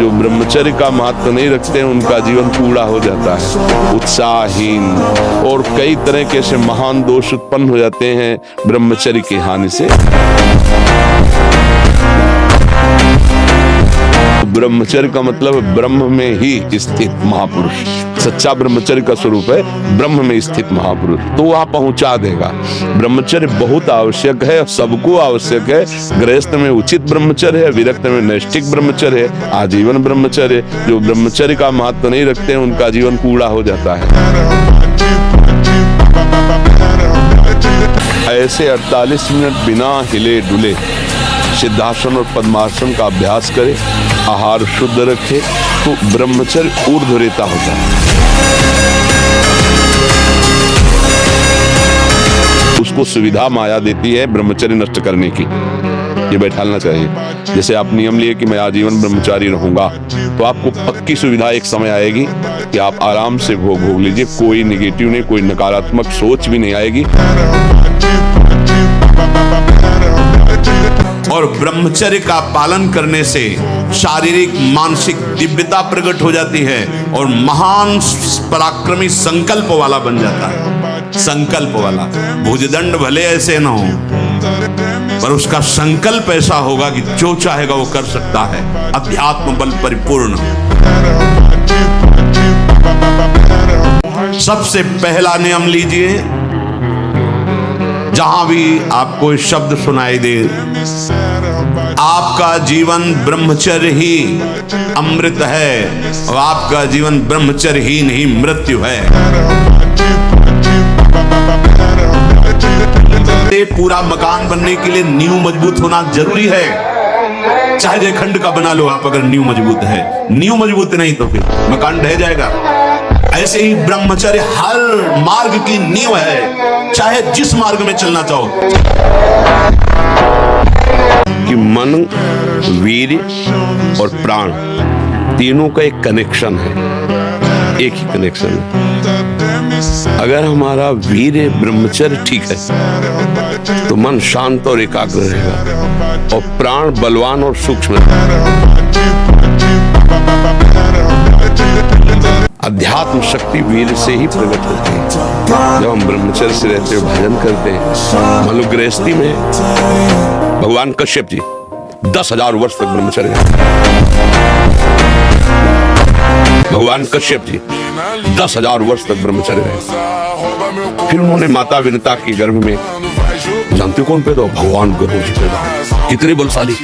जो ब्रह्मचर्य का महत्व नहीं रखते हैं उनका जीवन कूड़ा हो जाता है, उत्साहहीन, और कई तरह के ऐसे महान दोष उत्पन्न हो जाते हैं ब्रह्मचर्य की हानि से। ब्रह्मचर्य का मतलब ब्रह्म में ही स्थित महापुरुष। सच्चा ब्रह्मचर्य का स्वरूप है ब्रह्म में स्थित महापुरुष, तो वहां पहुंचा देगा। ब्रह्मचर्य बहुत आवश्यक है, सबको आवश्यक है। गृहस्थ में उचित ब्रह्मचर्य है, विरक्त में नैष्ठिक ब्रह्मचर्य है, आजीवन ब्रह्मचर्य। जो ब्रह्मचर्य का महत्व नहीं रखते हैं उनका जीवन कूड़ा हो जाता है। ऐसे 48 मिनट बिना हिले डुले सिद्धासन और पद्मासन का अभ्यास करे, आहार शुद्ध रखे, तो ब्रह्मचर्य ऊर्ध्वरेता होता है। उसको सुविधा माया देती है ब्रह्मचर्य नष्ट करने की, ये बैठालना चाहिए। जैसे आप नियम लिए कि मैं आजीवन ब्रह्मचारी रहूंगा, तो आपको पक्की सुविधा एक समय आएगी कि आप आराम से भोग लीजिए, कोई निगेटिव नहीं, कोई नकारात्मक सोच भी नहीं आएगी। और ब्रह्मचर्य का पालन करने से शारीरिक मानसिक दिव्यता प्रकट हो जाती है और महान पराक्रमी संकल्प वाला बन जाता है। संकल्प वाला, भुजदंड भले ऐसे न हो, पर उसका संकल्प ऐसा होगा कि जो चाहेगा वो कर सकता है। अध्यात्म बल परिपूर्ण। सबसे पहला नियम लीजिए, जहां भी आपको शब्द सुनाई दे, आपका जीवन ब्रह्मचर्य ही अमृत है और आपका जीवन ब्रह्मचर्य ही नहीं मृत्यु है। पूरा मकान बनने के लिए नींव मजबूत होना जरूरी है। चाहे खंड का बना लो आप, अगर नींव मजबूत है। नींव मजबूत नहीं तो फिर मकान ढह जाएगा। ऐसे ही ब्रह्मचर्य हर मार्ग की नींव है, चाहे जिस मार्ग में चलना चाहो। कि मन, वीर्य और प्राण तीनों का एक कनेक्शन है, एक ही कनेक्शन है। अगर हमारा वीर्य ब्रह्मचर्य ठीक है तो मन शांत और एकाग्र रहेगा, और प्राण बलवान और सूक्ष्म। अध्यात्म शक्ति वीर से ही प्रकट होती है। जब हम ब्रह्मचर्य से रहते हैं, भजन करते हैं। मान लो गृहस्थी में भगवान कश्यप जी 10,000 वर्ष तक ब्रह्मचर्य है। भगवान कश्यप जी 10,000 वर्ष तक ब्रह्मचर्य रहे। फिर उन्होंने माता विनता के गर्भ में, जानते कौन पैदा? भगवान गरुड़ जी पैदा। कितने बलशाली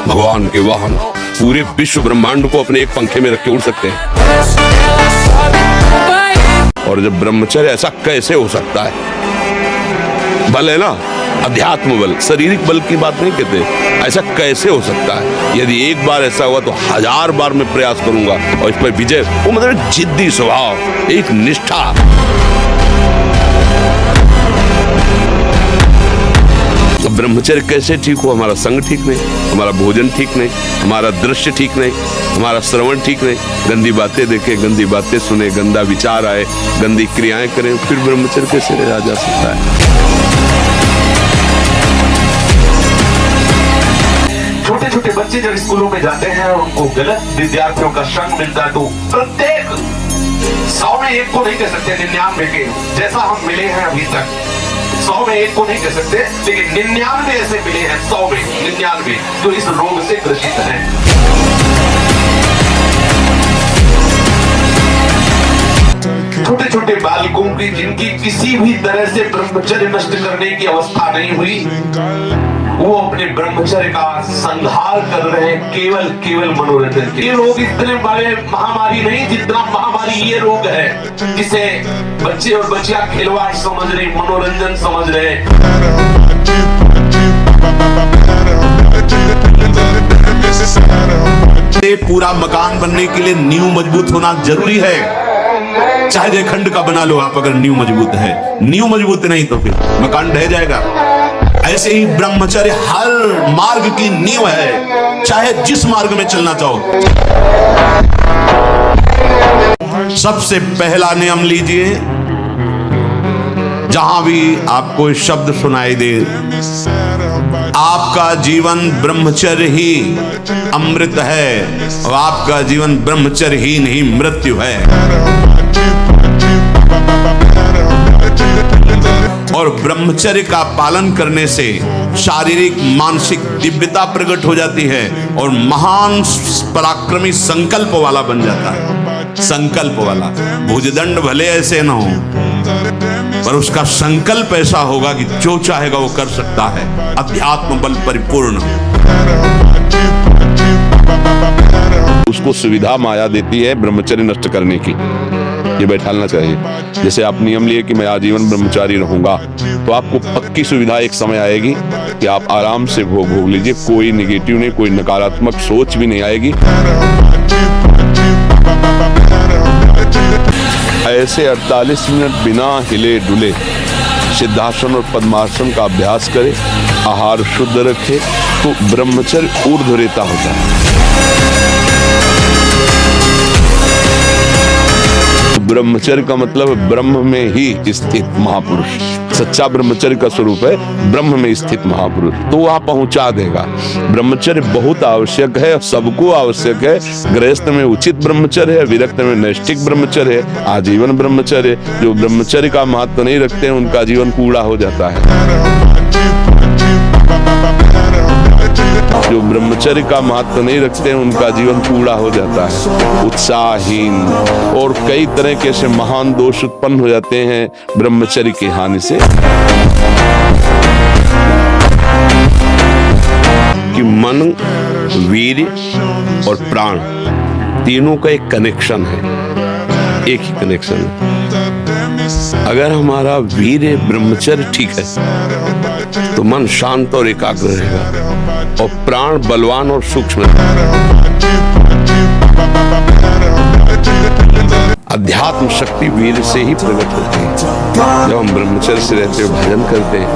भगवान के वाहन, पूरे विश्व ब्रह्मांड को अपने एक पंखे में रख के उड़ सकते हैं। और जब ब्रह्मचर्य, ऐसा कैसे हो सकता है? बल है ना, अध्यात्म बल, शारीरिक बल की बात नहीं कहते। ऐसा कैसे हो सकता है? यदि एक बार ऐसा हुआ तो 1000 बार मैं प्रयास करूंगा और इस पर विजय। वो मतलब जिद्दी स्वभाव, एक निष्ठा। ब्रह्मचर्य कैसे ठीक हो? हमारा संग ठीक नहीं, हमारा भोजन ठीक नहीं, हमारा दृश्य ठीक नहीं, हमारा श्रवण ठीक नहीं, गंदी बातें देखें, गंदी बातें सुने, गंदा विचार आए, गंदी क्रियाएं करें, फिर ब्रह्मचर्य कैसे रहा जा सकता है? छोटे छोटे बच्चे जब स्कूलों में जाते हैं और उनको गलत विद्यार्थियों का संग मिलता है, तो प्रत्येक 100 में 1 को नहीं कह सकते, 99 के जैसा हम मिले हैं अभी तक, 100 में 1 को नहीं कह सकते, लेकिन 99 ऐसे मिले हैं, 100 में 99 जो इस रोग से ग्रसित हैं। छोटे छोटे बालकों की जिनकी किसी भी तरह से ब्रह्मचर्य नष्ट करने की अवस्था नहीं हुई, वो अपने ब्रह्मचर्य का संहार कर रहे हैं केवल मनोरंजन के। ये रोग इतने बड़े महामारी नहीं जितना महामारी ये रोग है, जिसे बच्चे और बच्चियां खिलवाड़ समझ रहे, मनोरंजन समझ रहे। पूरा मकान बनने के लिए नींव मजबूत होना जरूरी है। चाहे खंड का बना लो आप, अगर नींव मजबूत है। नींव मजबूत नहीं तो फिर मकान ढह जाएगा। ऐसे ही ब्रह्मचर्य हर मार्ग की नींव है, चाहे जिस मार्ग में चलना चाहो। सबसे पहला नियम लीजिए, जहां भी आपको शब्द सुनाई दे, आपका जीवन ब्रह्मचर्य ही अमृत है और आपका जीवन ब्रह्मचर्य ही नहीं मृत्यु है। और ब्रह्मचर्य का पालन करने से शारीरिक मानसिक दिव्यता प्रकट हो जाती है और महान पराक्रमी संकल्प वाला बन जाता है। संकल्प वाला, भुजदंड भले ऐसे न हो पर उसका संकल्प ऐसा होगा कि जो चाहेगा वो कर सकता है। अध्यात्म बल परिपूर्ण। उसको सुविधा माया देती है ब्रह्मचर्य नष्ट करने की, ये बैठालना चाहिए। जैसे आप नियम लिए कि मैं आजीवन ब्रह्मचारी रहूंगा, तो आपको पक्की सुविधा एक समय आएगी कि आप आराम से भोग लीजिए, कोई निगेटिव नहीं, कोई नकारात्मक सोच भी नहीं आएगी। ऐसे 48 मिनट बिना हिले डुले सिद्धासन और पद्मासन का अभ्यास करें, आहार शुद्ध रखे, तो ब्रह्मचर्य ऊर्ध्वरेता होता है। ब्रह्मचर्य का मतलब ब्रह्म में ही स्थित महापुरुष। सच्चा ब्रह्मचर्य का स्वरूप है ब्रह्म में स्थित महापुरुष, तो वहां पहुंचा देगा। ब्रह्मचर्य बहुत आवश्यक है, सबको आवश्यक है। गृहस्थ में उचित ब्रह्मचर्य है, विरक्त में नैष्ठिक ब्रह्मचर्य है, आजीवन ब्रह्मचर्य। जो ब्रह्मचर्य का महत्व नहीं रखते हैं उनका जीवन कूड़ा हो जाता है। जो ब्रह्मचर्य का महत्व नहीं रखते हैं उनका जीवन कूड़ा हो जाता है, उत्साहहीन, और कई तरह के ऐसे महान दोष उत्पन्न हो जाते हैं ब्रह्मचर्य की हानि से। कि मन, वीर्य और प्राण तीनों का एक कनेक्शन है, एक ही कनेक्शन है। अगर हमारा वीर्य ब्रह्मचर्य ठीक है तो मन शांत और एकाग्र रहेगा और प्राण बलवान और सूक्ष्म। अध्यात्म शक्ति वीर से ही प्रकट होती है। जब हम ब्रह्मचर्य से रहते हुए भजन करते हैं,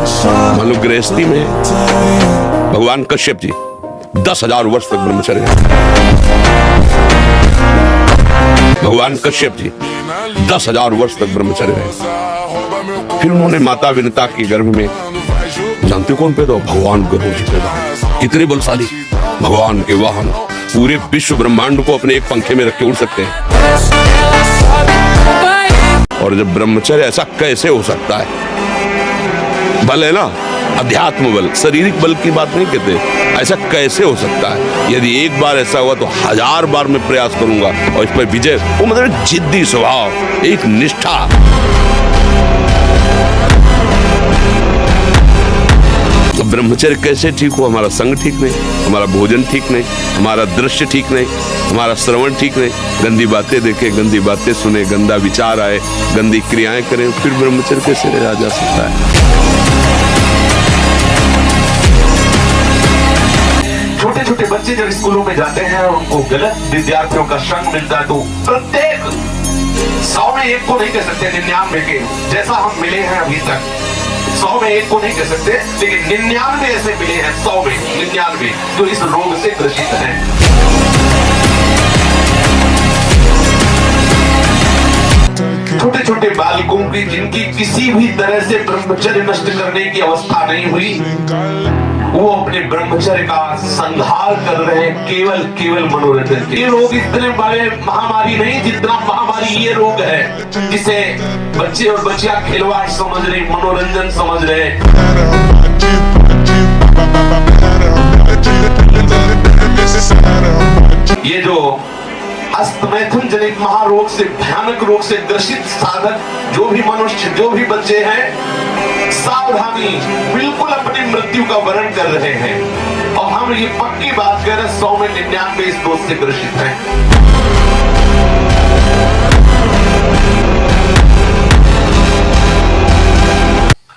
मान लो गृहस्थी में भगवान कश्यप जी 10,000 वर्ष तक ब्रह्मचर्य है। भगवान कश्यप जी 10,000 वर्ष तक ब्रह्मचर्य रहे। फिर उन्होंने माता विनता के गर्भ में, जानते कौन पैदा? भगवान गरुड़ जी पैदा। कितने बलशाली भगवान के वाहन, पूरे विश्व ब्रह्मांड को अपने एक पंखे में रख के उड़ सकते हैं। और जब ब्रह्मचर्य, ऐसा कैसे हो सकता है? बल है ना, अध्यात्म बल, शारीरिक बल की बात नहीं कहते। ऐसा कैसे हो सकता है? यदि एक बार ऐसा हुआ तो 1000 बार मैं प्रयास करूंगा और इस पर विजय। वो मतलब जिद्दी स्वभाव, एक निष्ठा। ब्रह्मचर्य कैसे ठीक हो? हमारा संग ठीक नहीं, हमारा भोजन ठीक नहीं, हमारा दृश्य ठीक नहीं, हमारा श्रवण ठीक नहीं, गंदी बातें देखें, गंदी बातें सुने, गंदा विचार आए, गंदी क्रियाएं करें, फिर ब्रह्मचर्य कैसे रहा जा सकता है? छोटे छोटे बच्चे जब स्कूलों में जाते हैं और उनको गलत विद्यार्थियों का संग मिलता है, तो प्रत्येक 100 में 1 को नहीं कह सकते, 99 के जैसा हम मिले हैं अभी तक, 100 में 1 को नहीं कह सकते, लेकिन 99 ऐसे मिले हैं, 100 में 99 जो इस रोग से ग्रसित हैं। छोटे छोटे बालकों की जिनकी किसी भी तरह से ब्रह्मचर्य नष्ट करने की अवस्था नहीं हुई, वो अपने ब्रह्मचर्य का संहार कर रहे हैं केवल मनोरंजन के। ये रोग इतने बड़े महामारी नहीं जितना महामारी ये रोग है, जिसे बच्चे और बच्चियां खिलवाड़ समझ रहे, मनोरंजन समझ रहे। ये जो अस्तमैथुन जनित महारोग से, भयानक रोग से ग्रसित साधक जो भी मनुष्य, जो भी बच्चे हैं, सावधानी, बिल्कुल अपनी मृत्यु का वर्ण कर रहे हैं। और हम ये पक्की बात कह रहे हैं, 100 में 99 इस दोष से ग्रसित हैं।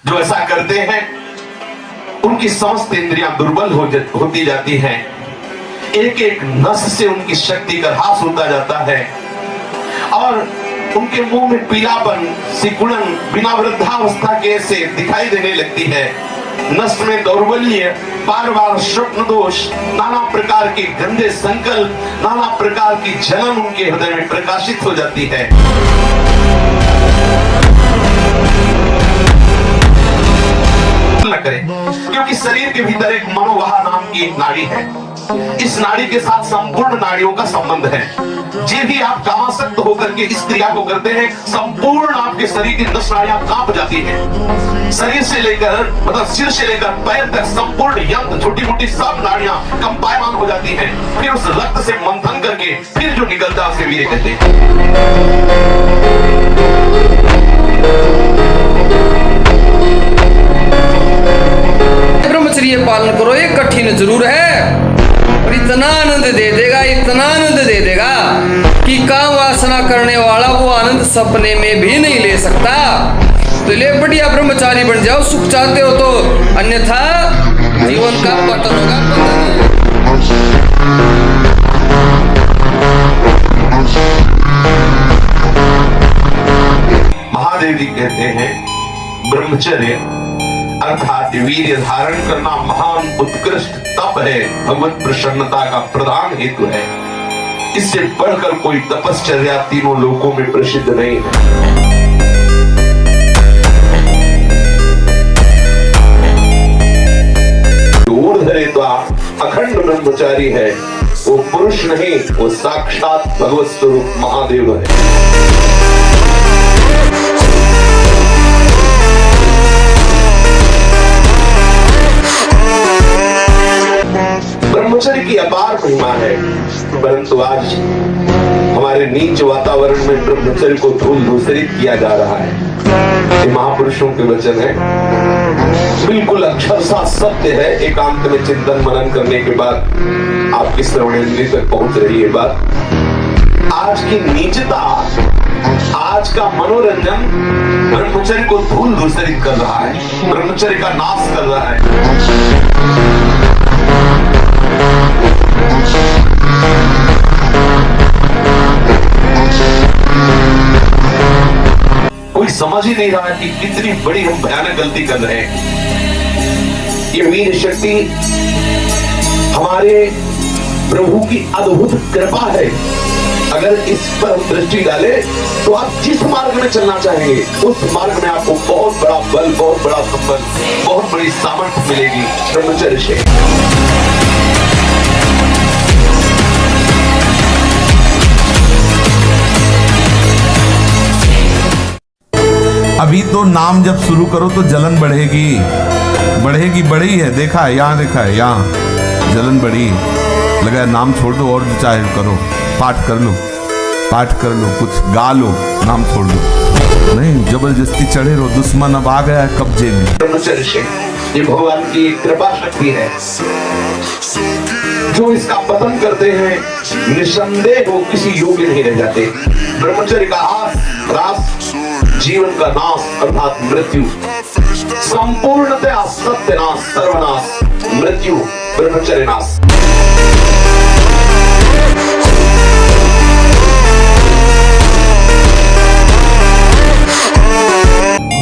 जो ऐसा करते हैं उनकी समस्त इंद्रियां दुर्बल होती जाती हैं, एक एक नस से उनकी शक्ति का ह्रास होता जाता है और उनके मुंह में पीलापन, सिकुड़न बिना वृद्धावस्था के से दिखाई देने लगती है। नस में दौर्बल्य, बार बार स्वप्न दोष, नाना प्रकार के गंदे संकल्प, नाना प्रकार की जलन उनके हृदय में प्रकाशित हो जाती है। न करें, क्योंकि शरीर के भीतर एक मनोवाह नाम की एक नाड़ी है। इस नाड़ी के साथ संपूर्ण नाड़ियों का संबंध है। जे भी आप कामासक्त होकर के इस क्रिया को करते हैं, संपूर्ण आपके शरीर की 10 नाड़ियां कांप जाती हैं। शरीर से लेकर मतलब सिर से लेकर पैर तक संपूर्ण यंत्र, छोटी मोटी सब नाड़ियां कंपायमान हो जाती हैं। फिर उस रक्त से मंथन करके फिर जो निकलता है उसे वीर्य कहते हैं। ब्रह्मचर्य पालन करो, ये कठिन जरूर है और इतना आनंद दे देगा, इतना आनंद दे देगा कि काम वासना करने वाला वो आनंद सपने में भी नहीं ले सकता। तो ले बढ़िया ब्रह्मचारी बन जाओ, सुख चाहते हो तो, अन्यथा जीवन का पतन होगा। महादेव जी कहते हैं ब्रह्मचर्य अर्थात वीर्य धारण करना महान उत्कृष्ट तप है, भगवत प्रसन्नता का प्रधान हेतु है। इससे बढ़कर कोई तपश्चर्या तीनों लोकों में प्रसिद्ध नहीं है। अखंड ब्रह्मचारी है, वो पुरुष नहीं, वो साक्षात भगवत स्वरूप महादेव है। ब्रह्मचर्य की अपार महिमा है, परंतु आज हमारे नीच वातावरण में ब्रह्मचर्य को धूल धूसरित किया जा रहा है। ये महापुरुषों के वचन है, बिल्कुल अक्षरशः सत्य है। एकांत में चिंतन मनन करने के बाद आपकी श्रवणेंद्रिय तक पहुंच रही है बात। आज की नीचता, आज का मनोरंजन ब्रह्मचर्य को धूल धूसरित कर रहा है, ब्रह्मचर्य का नाश कर रहा है। कोई समझ ही नहीं रहा कि कितनी बड़ी हम भयानक गलती कर रहे हैं। ये वीर शक्ति हमारे प्रभु की अद्भुत कृपा है। अगर इस पर दृष्टि डाले तो आप जिस मार्ग में चलना चाहेंगे उस मार्ग में आपको बहुत बड़ा बल, बहुत बड़ा संबल, बहुत बड़ी सामर्थ्य मिलेगी ब्रह्मचर्य से। अभी तो नाम जब शुरू करो तो जलन बढ़ेगी, बढ़ेगी, बढ़ी है, देखा है, यहाँ देखा है, यहाँ जलन बढ़ी है। लगा नाम छोड़ दो और जो चाहे करो, पाठ कर लो, पाठ कर लो, कुछ गा लो, नाम छोड़ दो। नहीं, जबरदस्ती चढ़े रहो, दुश्मन अब आ गया है कब्जे में। ब्रह्मचर्य से ये भगवान की कृपा शक्ति है, जो इसका पतन करते हैं निसंदेह वो किसी योग्य नहीं रह जाते। ब्रह्मचर्य का ह्रास जीवन का नाश अर्थात मृत्यु, संपूर्णतः सत्यनाश, सर्वनाश, मृत्यु, ब्रह्मचर्य नाश।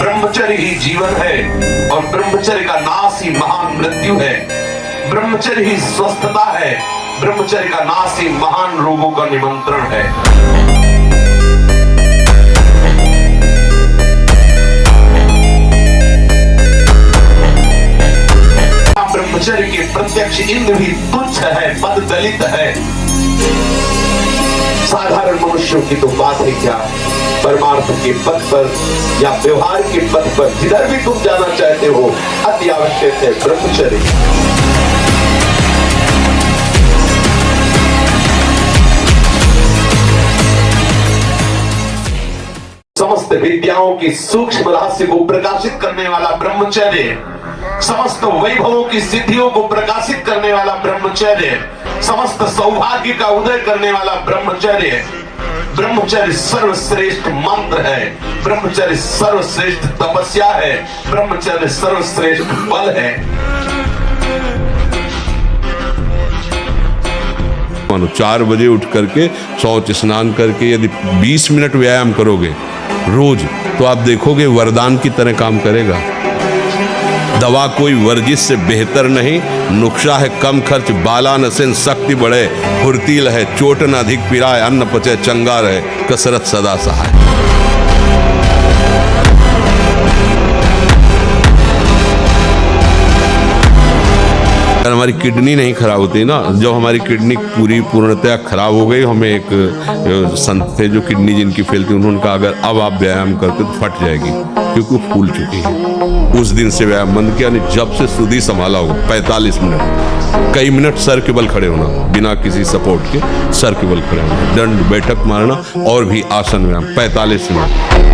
ब्रह्मचर्य ही जीवन है और ब्रह्मचर्य का नाश ही महान मृत्यु है। ब्रह्मचर्य ही स्वस्थता है, ब्रह्मचर्य का नाश ही महान रोगों का निमंत्रण है। ब्रह्मचर्य के प्रत्यक्ष इंद्र भी तुच्छ है, पद दलित है। साधारण मनुष्यों की तो बात है क्या, परमार्थ के पथ पर या व्यवहार के पथ पर जिधर भी तुम जाना चाहते हो अति आवश्यक है ब्रह्मचर्य। समस्त विद्याओं की सूक्ष्म रहस्य को प्रकाशित करने वाला ब्रह्मचर्य, समस्त वैभवों की सिद्धियों को प्रकाशित करने वाला ब्रह्मचर्य, समस्त सौभाग्य का उदय करने वाला ब्रह्मचर्य। ब्रह्मचर्य सर्वश्रेष्ठ मंत्र है, ब्रह्मचर्य सर्वश्रेष्ठ तपस्या है, ब्रह्मचर्य सर्वश्रेष्ठ बल है। 4 बजे उठ करके शौच स्नान करके यदि 20 मिनट व्यायाम करोगे रोज तो आप देखोगे वरदान की तरह काम करेगा। दवा कोई वर्जिश से बेहतर नहीं, नुक्शा है कम खर्च, बाला नसेन शक्ति बढ़े, फुर्तील है, चोट न अधिक पिराए, अन्न पचे चंगा रहे, कसरत सदा सहाय। अगर हमारी किडनी नहीं खराब होती ना, जब हमारी किडनी पूर्णतया खराब हो गई, हमें एक संत थे जो किडनी जिनकी फेल थी, उन्होंने कहा अगर अब आप व्यायाम करते तो फट जाएगी, क्योंकि वो फूल चुकी है। उस दिन से व्यायाम बंद किया, नहीं जब से सुधी संभाला होगा 45 मिनट, कई मिनट सर के बल खड़े होना बिना किसी सपोर्ट के, सर के बल खड़े होना, दंड बैठक मारना और भी आसन व्यायाम 45 मिनट।